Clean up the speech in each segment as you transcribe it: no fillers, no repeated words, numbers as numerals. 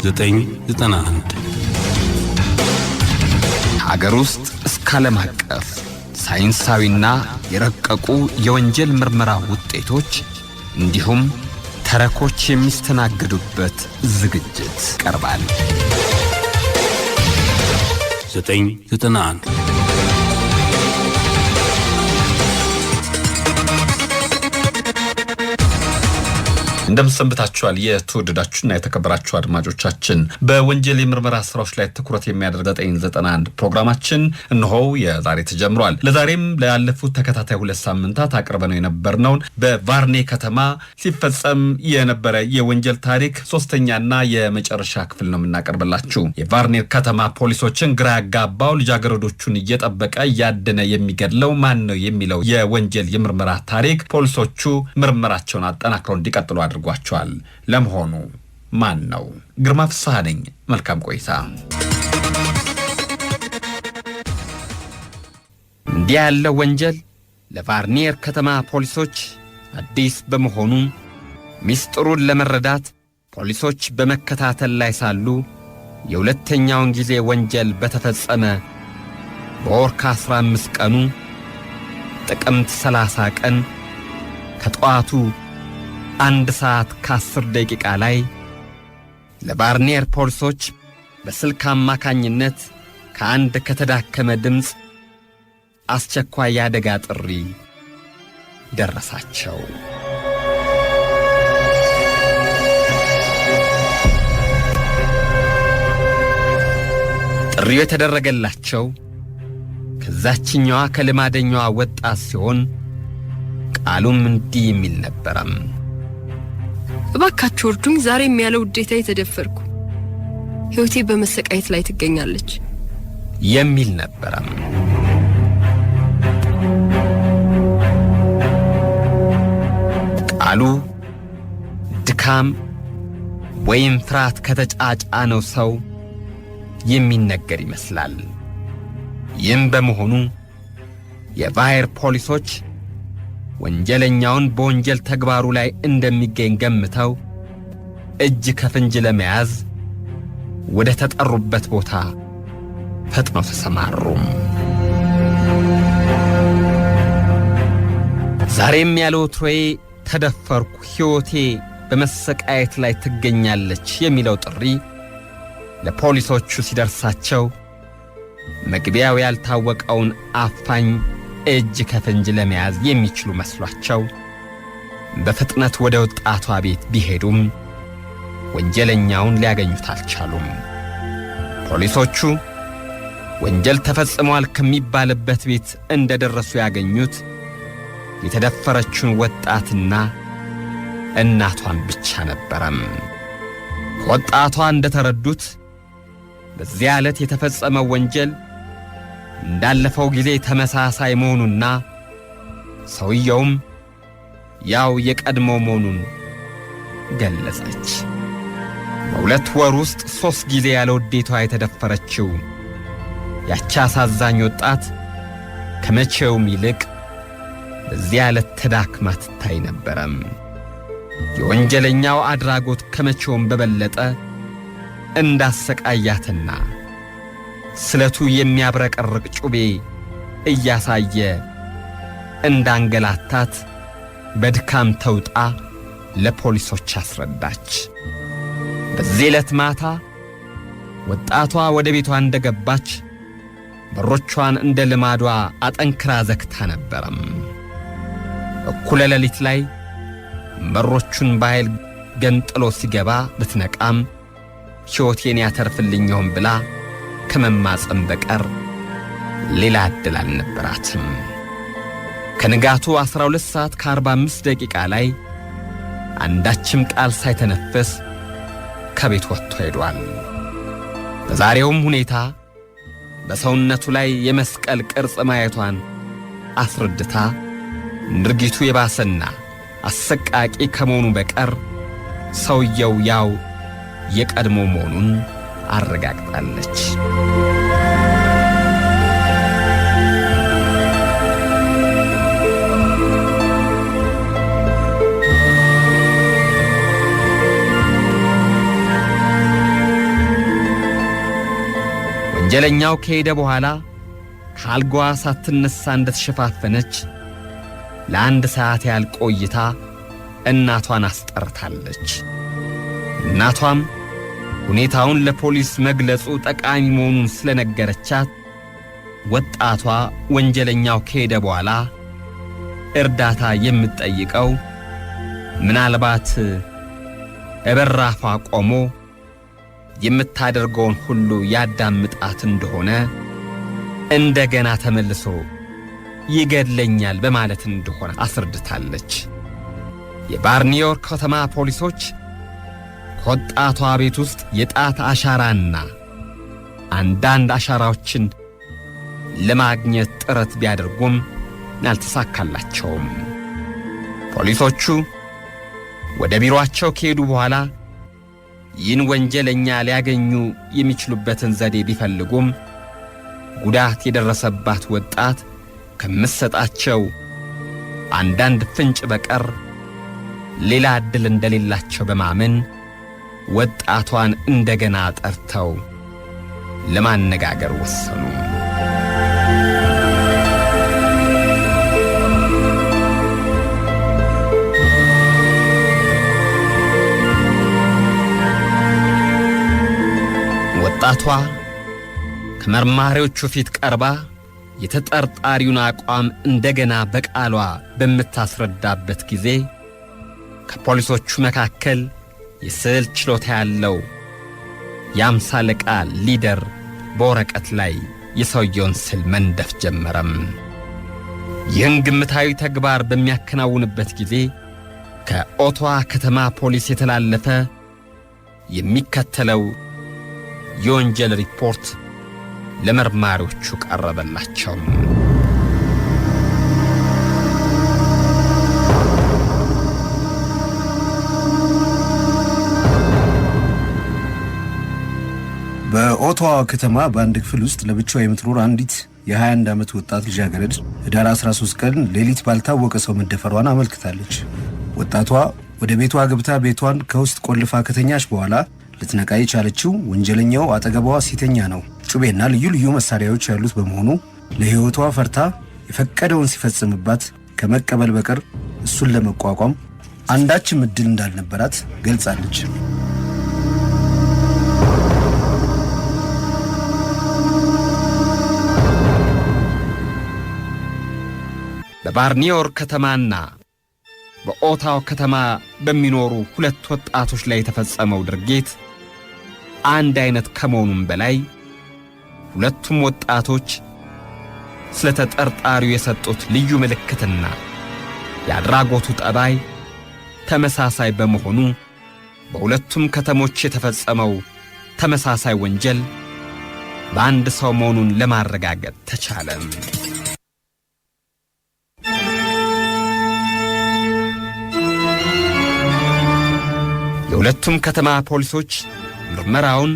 991 ሀገር ውስጥ እስከ ዓለም አቀፍ ሳይንሳዊና የረቀቁ የወንጀል ምርመራ ውጤቶች እንዲሁም ተረኮች የሚስተናገዱበት ዝግጅት ቀርባል። 991 እንደምሰንብታችኋል የተወደዳችሁና የተከበራችሁ አድማጮቻችን። በወንጀል የምርመራ ስራዎች ላይ ትኩረት የሚያደርግ 991 ፕሮግራማችን እነሆ የዛሬ ተጀምሯል። ለዛሬም ያለፉት ተከታታይ 2 ሳምንታት አቅርበነው የነበርነው በቫርኔ ከተማ ሲፈጸም የነበረ የወንጀል ታሪክ ሶስተኛና የመጨረሻ ክፍል ነው የምናቀርብላችሁ። የቫርኔ ከተማ ፖሊሶችን ግራ ያጋባው ልጃገረዶቹን እየጠበቀ ያደነ የሚገድለው ማን ነው የሚለው የወንጀል የምርመራ ታሪክ ፖሊሶቹ ምርመራቸውን አጠናክረው እንዲቀጥሉ አድርጓቸዋል። ለመሆኑ ማን ነው? ግርማ ፍስሐ ነኝ። መልካም ቆይታ። እንዲህ ያለ ወንጀል ለቫርኒየር ከተማ ፖሊሶች አዲስ በመሆኑ ሚስጥሩን ለመረዳት ፖሊሶች በመከታተል ላይ ሳሉ የሁለተኛውን ጊዜ ወንጀል በተፈጸመ በወር ከ15 ቀኑ ጥቅምት 30 ቀን ከጠዋቱ 1 ሰዓት ከ10 ደቂቃ ላይ ለቫርኒየር ፖሊሶች በስልክ አማካኝነት ከአንድ ከተዳከመ ድምፅ አስቸኳይ የአደጋ ጥሪ ደረሳቸው። ጥሪው የተደረገላቸው ከዛችኛዋ ከልማደኛዋ ወጣት ሲሆን ቃሉም እንዲህ የሚል ነበረም። እባካችሁ እርዱኝ፣ ዛሬም ያለ ውዴታ የተደፈርኩ ሕይወቴ በመሰቃየት ላይ ትገኛለች የሚል ነበረም። ቃሉ ድካም ወይም ፍርሃት ከተጫጫነው ሰው የሚነገር ይመስላል። ይህም በመሆኑ የቫየር ፖሊሶች ወንጀለኛውን በወንጀል ተግባሩ ላይ እንደሚገኝ ገምተው እጅ ከፍንጅ ለመያዝ ወደ ተጠሩበት ቦታ ፈጥነው ተሰማሩ። ዛሬም ያለ ወትሮዬ ተደፈርኩ፣ ሕይወቴ በመሰቃየት ላይ ትገኛለች የሚለው ጥሪ ለፖሊሶቹ ሲደርሳቸው መግቢያው ያልታወቀውን አፋኝ እጅ ከፍንጅ ለመያዝ የሚችሉ መስሏቸው በፍጥነት ወደ ወጣቷ ቤት ቢሄዱም ወንጀለኛውን ሊያገኙት አልቻሉም። ፖሊሶቹ ወንጀል ተፈጽሟል ከሚባልበት ቤት እንደደረሱ ያገኙት የተደፈረችውን ወጣትና እናቷን ብቻ ነበረም። ወጣቷ እንደተረዱት በዚያ ዕለት የተፈጸመው ወንጀል እንዳለፈው ጊዜ ተመሳሳይ መሆኑና ሰውየውም ያው የቀድሞ መሆኑን ገለጸች። በ2 ወር ውስጥ 3 ጊዜ ያለ ውዴቷ የተደፈረችው ያቺ አሳዛኝ ወጣት ከመቼውም ይልቅ በዚያ ዕለት ተዳክማ ትታይ ነበረም። የወንጀለኛው አድራጎት ከመቼውም በበለጠ እንዳሰቃያትና ስለቱ የሚያብረቀርቅ ጩቤ እያሳየ እንዳንገላታት በድካም ተውጣ ለፖሊሶች አስረዳች። በዚህ ዕለት ማታ ወጣቷ ወደ ቤቷ እንደገባች በሮቿን እንደ ልማዷ አጠንክራ ዘግታ ነበረም። እኩለ ሌሊት ላይ በሮቹን በኃይል ገንጥሎ ሲገባ ብትነቃም ሕይወቴን ያተርፍልኝ ይሆን ብላ ከመማፀን በቀር ሌላ ዕድል አልነበራትም። ከንጋቱ 12 ሰዓት ከ45 ደቂቃ ላይ አንዳችም ቃል ሳይተነፍስ ከቤት ወጥቶ ሄዷል። በዛሬውም ሁኔታ በሰውነቱ ላይ የመስቀል ቅርጽ ማየቷን አስረድታ ድርጊቱ የባሰና አሰቃቂ ከመሆኑ በቀር ሰውየው ያው የቀድሞ መሆኑን አረጋግጣለች። ወንጀለኛው ከሄደ በኋላ ካልጋዋ ሳትነሳ እንደተሸፋፈነች ለአንድ ሰዓት ያህል ቆይታ እናቷን አስጠርታለች። እናቷም ሁኔታውን ለፖሊስ መግለጹ ጠቃሚ መሆኑን ስለነገረቻት ወጣቷ ወንጀለኛው ከሄደ በኋላ እርዳታ የምትጠይቀው ምናልባት በበራፏ ቆሞ የምታደርገውን ሁሉ ያዳምጣት እንደሆነ እንደገና ተመልሶ ይገድለኛል በማለት እንደሆነ አስረድታለች። የባርኒዮር ከተማ ፖሊሶች ከወጣቷ ቤት ውስጥ የጣት አሻራና አንዳንድ አሻራዎችን ለማግኘት ጥረት ቢያደርጉም አልተሳካላቸውም። ፖሊሶቹ ወደ ቢሮአቸው ከሄዱ በኋላ ይህን ወንጀለኛ ሊያገኙ የሚችሉበትን ዘዴ ቢፈልጉም ጉዳት የደረሰባት ወጣት ከምትሰጣቸው አንዳንድ ፍንጭ በቀር ሌላ ዕድል እንደሌላቸው በማመን ወጣቷን እንደገና ጠርተው ለማነጋገር ወሰኑ። ወጣቷ ከመርማሪዎቹ ፊት ቀርባ የተጠርጣሪውን አቋም እንደገና በቃሏ በምታስረዳበት ጊዜ ከፖሊሶቹ መካከል የስዕል ችሎታ ያለው የአምሳ አለቃ ሊደር በወረቀት ላይ የሰውየውን ስዕል መንደፍ ጀመረም። ይህን ግምታዊ ተግባር በሚያከናውንበት ጊዜ ከኦቶዋ ከተማ ፖሊስ የተላለፈ የሚከተለው የወንጀል ሪፖርት ለመርማሪዎቹ ቀረበላቸው። በኦቶዋ ከተማ በአንድ ክፍል ውስጥ ለብቻዋ የምትኖር አንዲት የ21 ዓመት ወጣት ልጃገረድ ህዳር 13 ቀን ሌሊት ባልታወቀ ሰው መደፈሯን አመልክታለች። ወጣቷ ወደ ቤቷ ገብታ ቤቷን ከውስጥ ቆልፋ ከተኛች በኋላ ልትነቃ የቻለችው ወንጀለኛው አጠገቧ ሲተኛ ነው። ጩቤና ልዩ ልዩ መሳሪያዎች ያሉት በመሆኑ ለህይወቷ ፈርታ የፈቀደውን ሲፈጽምባት ከመቀበል በቀር እሱን ለመቋቋም አንዳችም ዕድል እንዳልነበራት ገልጻለች። በባርኒዮር ከተማና በኦታዋ ከተማ በሚኖሩ ሁለት ወጣቶች ላይ የተፈጸመው ድርጊት አንድ አይነት ከመሆኑም በላይ ሁለቱም ወጣቶች ስለተጠርጣሪው የሰጡት ልዩ ምልክትና የአድራጎቱ ጠባይ ተመሳሳይ በመሆኑ በሁለቱም ከተሞች የተፈጸመው ተመሳሳይ ወንጀል በአንድ ሰው መሆኑን ለማረጋገጥ ተቻለ። የሁለቱም ከተማ ፖሊሶች ምርመራውን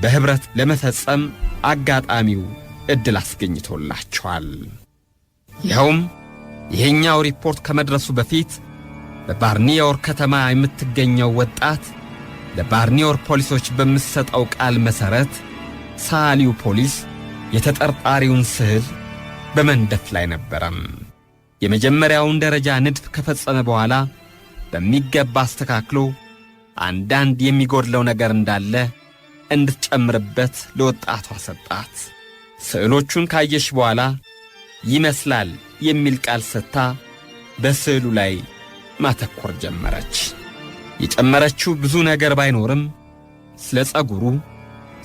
በህብረት ለመፈጸም አጋጣሚው ዕድል አስገኝቶላቸዋል። ይኸውም ይሄኛው ሪፖርት ከመድረሱ በፊት በባርኒዮር ከተማ የምትገኘው ወጣት ለባርኒዮር ፖሊሶች በምትሰጠው ቃል መሠረት ሳሊው ፖሊስ የተጠርጣሪውን ስዕል በመንደፍ ላይ ነበረም። የመጀመሪያውን ደረጃ ንድፍ ከፈጸመ በኋላ በሚገባ አስተካክሎ አንዳንድ የሚጎድለው ነገር እንዳለ እንድትጨምርበት ለወጣቷ ሰጣት። ስዕሎቹን ካየሽ በኋላ ይመስላል የሚል ቃል ሰጥታ በስዕሉ ላይ ማተኮር ጀመረች። የጨመረችው ብዙ ነገር ባይኖርም ስለ ጸጉሩ፣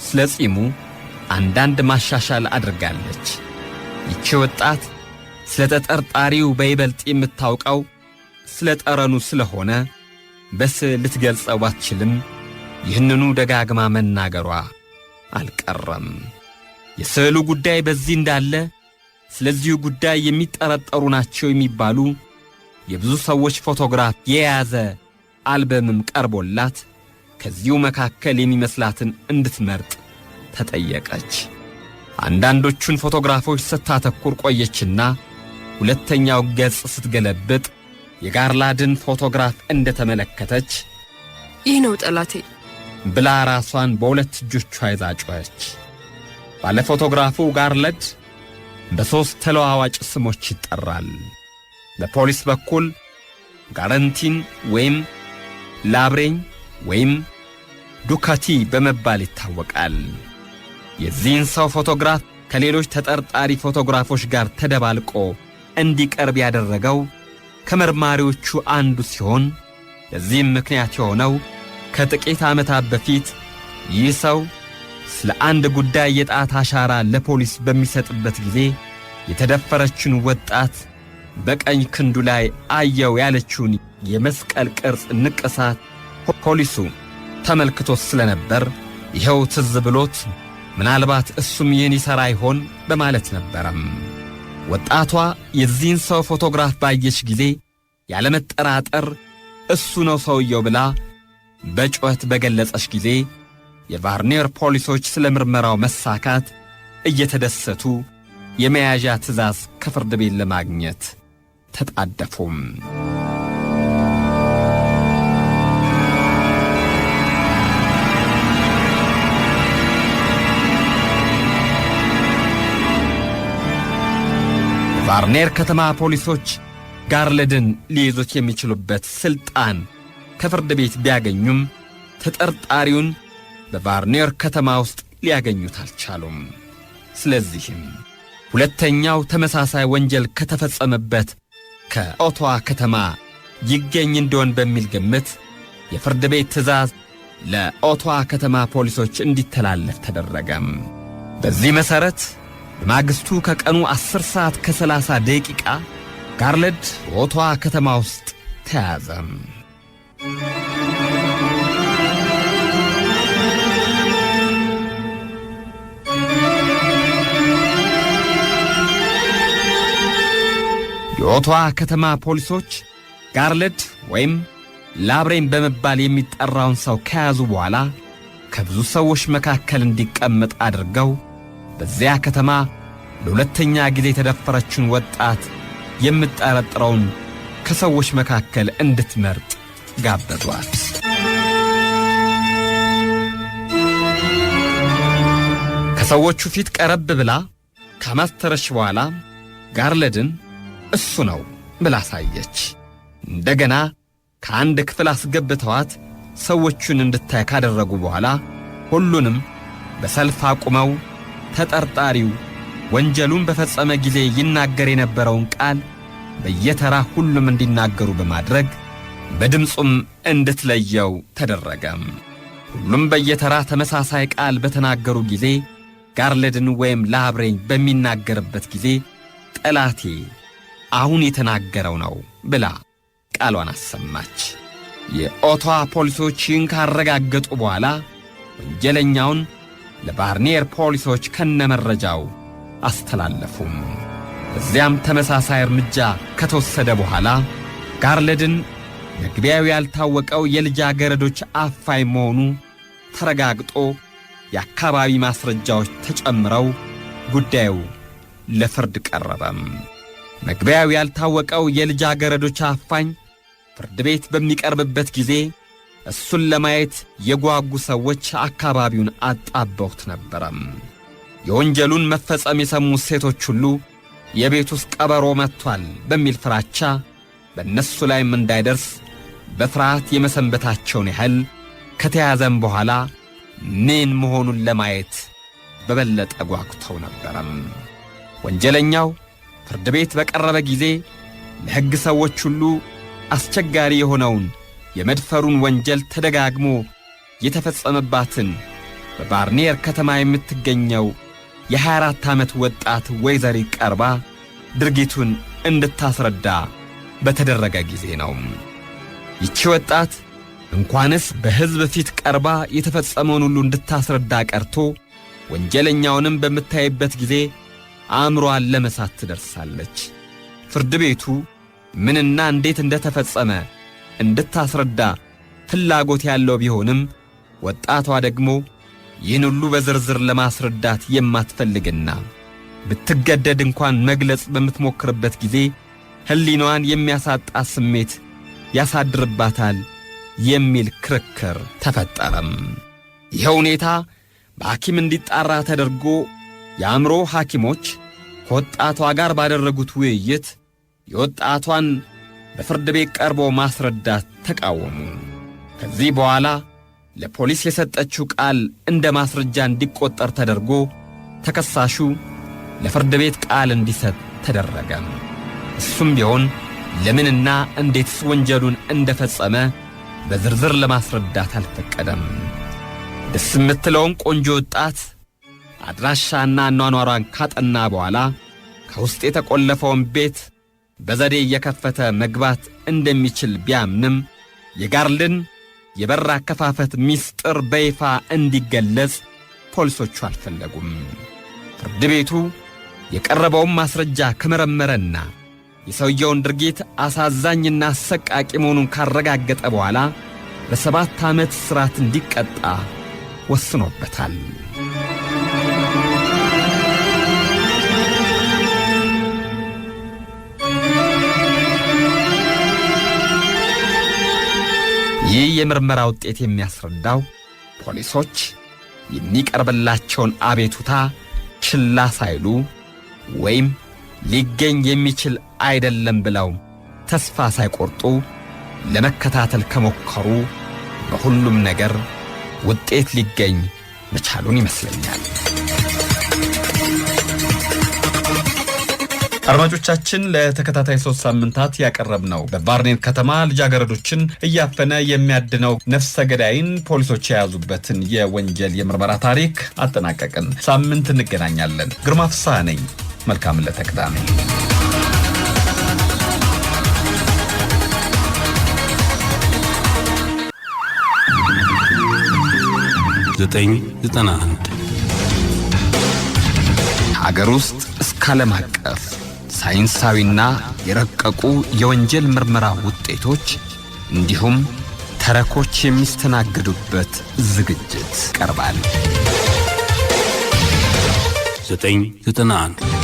ስለ ጺሙ አንዳንድ ማሻሻል አድርጋለች። ይቺ ወጣት ስለ ተጠርጣሪው በይበልጥ የምታውቀው ስለ ጠረኑ ስለሆነ በስዕል ልትገልጸው ባትችልም ይህንኑ ደጋግማ መናገሯ አልቀረም። የስዕሉ ጉዳይ በዚህ እንዳለ ስለዚሁ ጉዳይ የሚጠረጠሩ ናቸው የሚባሉ የብዙ ሰዎች ፎቶግራፍ የያዘ አልበምም ቀርቦላት ከዚሁ መካከል የሚመስላትን እንድትመርጥ ተጠየቀች። አንዳንዶቹን ፎቶግራፎች ስታተኩር ቆየችና ሁለተኛው ገጽ ስትገለብጥ የጋርላድን ፎቶግራፍ እንደተመለከተች ይህ ነው ጠላቴ ብላ ራሷን በሁለት እጆቿ ይዛ ጮኸች። ባለፎቶግራፉ ጋርለድ በ3 ተለዋዋጭ ስሞች ይጠራል። በፖሊስ በኩል ጋረንቲን ወይም ላብሬኝ ወይም ዱካቲ በመባል ይታወቃል። የዚህን ሰው ፎቶግራፍ ከሌሎች ተጠርጣሪ ፎቶግራፎች ጋር ተደባልቆ እንዲቀርብ ያደረገው ከመርማሪዎቹ አንዱ ሲሆን ለዚህም ምክንያት የሆነው ከጥቂት ዓመታት በፊት ይህ ሰው ስለ አንድ ጉዳይ የጣት አሻራ ለፖሊስ በሚሰጥበት ጊዜ የተደፈረችን ወጣት በቀኝ ክንዱ ላይ አየው ያለችውን የመስቀል ቅርጽ ንቅሳት ፖሊሱ ተመልክቶት ስለነበር ይኸው ትዝ ብሎት ምናልባት እሱም ይህን ይሠራ ይሆን በማለት ነበረም። ወጣቷ የዚህን ሰው ፎቶግራፍ ባየች ጊዜ ያለመጠራጠር እሱ ነው ሰውየው ብላ በጩኸት በገለጸች ጊዜ የቫርኔር ፖሊሶች ስለ ምርመራው መሳካት እየተደሰቱ የመያዣ ትዕዛዝ ከፍርድ ቤት ለማግኘት ተጣደፉም። የቫርኔር ከተማ ፖሊሶች ጋርለድን ሊይዙት የሚችሉበት ስልጣን ከፍርድ ቤት ቢያገኙም ተጠርጣሪውን በቫርኔር ከተማ ውስጥ ሊያገኙት አልቻሉም። ስለዚህም ሁለተኛው ተመሳሳይ ወንጀል ከተፈጸመበት ከኦቶዋ ከተማ ይገኝ እንደሆን በሚል ግምት የፍርድ ቤት ትዕዛዝ ለኦቶዋ ከተማ ፖሊሶች እንዲተላለፍ ተደረገም። በዚህ መሠረት በማግስቱ ከቀኑ 10 ሰዓት ከ30 ደቂቃ ጋርለድ በኦቶዋ ከተማ ውስጥ ተያዘም። የኦቶዋ ከተማ ፖሊሶች ጋርለድ ወይም ላብሬን በመባል የሚጠራውን ሰው ከያዙ በኋላ ከብዙ ሰዎች መካከል እንዲቀመጥ አድርገው በዚያ ከተማ ለሁለተኛ ጊዜ የተደፈረችን ወጣት የምትጠረጥረውን ከሰዎች መካከል እንድትመርጥ ጋበዟት። ከሰዎቹ ፊት ቀረብ ብላ ካማተረች በኋላ ጋርለድን እሱ ነው ብላ ሳየች። እንደገና ከአንድ ክፍል አስገብተዋት ሰዎቹን እንድታይ ካደረጉ በኋላ ሁሉንም በሰልፍ አቁመው ተጠርጣሪው ወንጀሉን በፈጸመ ጊዜ ይናገር የነበረውን ቃል በየተራ ሁሉም እንዲናገሩ በማድረግ በድምፁም እንድትለየው ተደረገም። ሁሉም በየተራ ተመሳሳይ ቃል በተናገሩ ጊዜ ጋርለድን ወይም ላብሬኝ በሚናገርበት ጊዜ ጠላቴ አሁን የተናገረው ነው ብላ ቃሏን አሰማች። የኦቶዋ ፖሊሶች ይህን ካረጋገጡ በኋላ ወንጀለኛውን ለቫርኔር ፖሊሶች ከነመረጃው አስተላለፉም። በዚያም ተመሳሳይ እርምጃ ከተወሰደ በኋላ ጋርለድን መግቢያው ያልታወቀው የልጃገረዶች አፋኝ መሆኑ ተረጋግጦ የአካባቢ ማስረጃዎች ተጨምረው ጉዳዩ ለፍርድ ቀረበም። መግቢያው ያልታወቀው የልጃገረዶች አፋኝ ፍርድ ቤት በሚቀርብበት ጊዜ እሱን ለማየት የጓጉ ሰዎች አካባቢውን አጣበውት ነበረም። የወንጀሉን መፈጸም የሰሙት ሴቶች ሁሉ የቤት ውስጥ ቀበሮ መጥቷል በሚል ፍራቻ በእነሱ ላይም እንዳይደርስ በፍርሃት የመሰንበታቸውን ያህል ከተያዘም በኋላ ምን መሆኑን ለማየት በበለጠ ጓጉተው ነበረም። ወንጀለኛው ፍርድ ቤት በቀረበ ጊዜ ለሕግ ሰዎች ሁሉ አስቸጋሪ የሆነውን የመድፈሩን ወንጀል ተደጋግሞ የተፈጸመባትን በቫርኔር ከተማ የምትገኘው የ24 ዓመት ወጣት ወይዘሪት ቀርባ ድርጊቱን እንድታስረዳ በተደረገ ጊዜ ነው። ይቺ ወጣት እንኳንስ በሕዝብ ፊት ቀርባ የተፈጸመውን ሁሉ እንድታስረዳ ቀርቶ ወንጀለኛውንም በምታይበት ጊዜ አእምሮዋን ለመሳት ትደርሳለች። ፍርድ ቤቱ ምንና እንዴት እንደተፈጸመ እንድታስረዳ ፍላጎት ያለው ቢሆንም ወጣቷ ደግሞ ይህን ሁሉ በዝርዝር ለማስረዳት የማትፈልግና ብትገደድ እንኳን መግለጽ በምትሞክርበት ጊዜ ሕሊናዋን የሚያሳጣ ስሜት ያሳድርባታል የሚል ክርክር ተፈጠረም። ይህ ሁኔታ በሐኪም እንዲጣራ ተደርጎ የአእምሮ ሐኪሞች ከወጣቷ ጋር ባደረጉት ውይይት የወጣቷን በፍርድ ቤት ቀርቦ ማስረዳት ተቃወሙ። ከዚህ በኋላ ለፖሊስ የሰጠችው ቃል እንደ ማስረጃ እንዲቆጠር ተደርጎ ተከሳሹ ለፍርድ ቤት ቃል እንዲሰጥ ተደረገ። እሱም ቢሆን ለምንና እንዴትስ ወንጀሉን እንደፈጸመ በዝርዝር ለማስረዳት አልፈቀደም። ደስ የምትለውን ቆንጆ ወጣት አድራሻና አኗኗሯን ካጠና በኋላ ከውስጥ የተቆለፈውን ቤት በዘዴ እየከፈተ መግባት እንደሚችል ቢያምንም የጋርልን የበር አከፋፈት ሚስጥር በይፋ እንዲገለጽ ፖሊሶቹ አልፈለጉም። ፍርድ ቤቱ የቀረበውን ማስረጃ ከመረመረና የሰውየውን ድርጊት አሳዛኝና አሰቃቂ መሆኑን ካረጋገጠ በኋላ ለ7 ዓመት እስራት እንዲቀጣ ወስኖበታል። ይህ የምርመራ ውጤት የሚያስረዳው ፖሊሶች የሚቀርብላቸውን አቤቱታ ችላ ሳይሉ ወይም ሊገኝ የሚችል አይደለም ብለው ተስፋ ሳይቆርጡ ለመከታተል ከሞከሩ በሁሉም ነገር ውጤት ሊገኝ መቻሉን ይመስለኛል። አድማጮቻችን ለተከታታይ 3 ሳምንታት ያቀረብነው በባርኔር ከተማ ልጃገረዶችን እያፈነ የሚያድነው ነፍሰ ገዳይን ፖሊሶች የያዙበትን የወንጀል የምርመራ ታሪክ አጠናቀቅን። ሳምንት እንገናኛለን። ግርማ ፍስሐ ነኝ። መልካም ለተቅዳሜ 991 ሀገር ውስጥ እስከ ዓለም አቀፍ ሳይንሳዊና የረቀቁ የወንጀል ምርመራ ውጤቶች እንዲሁም ተረኮች የሚስተናገዱበት ዝግጅት ቀርባል። 991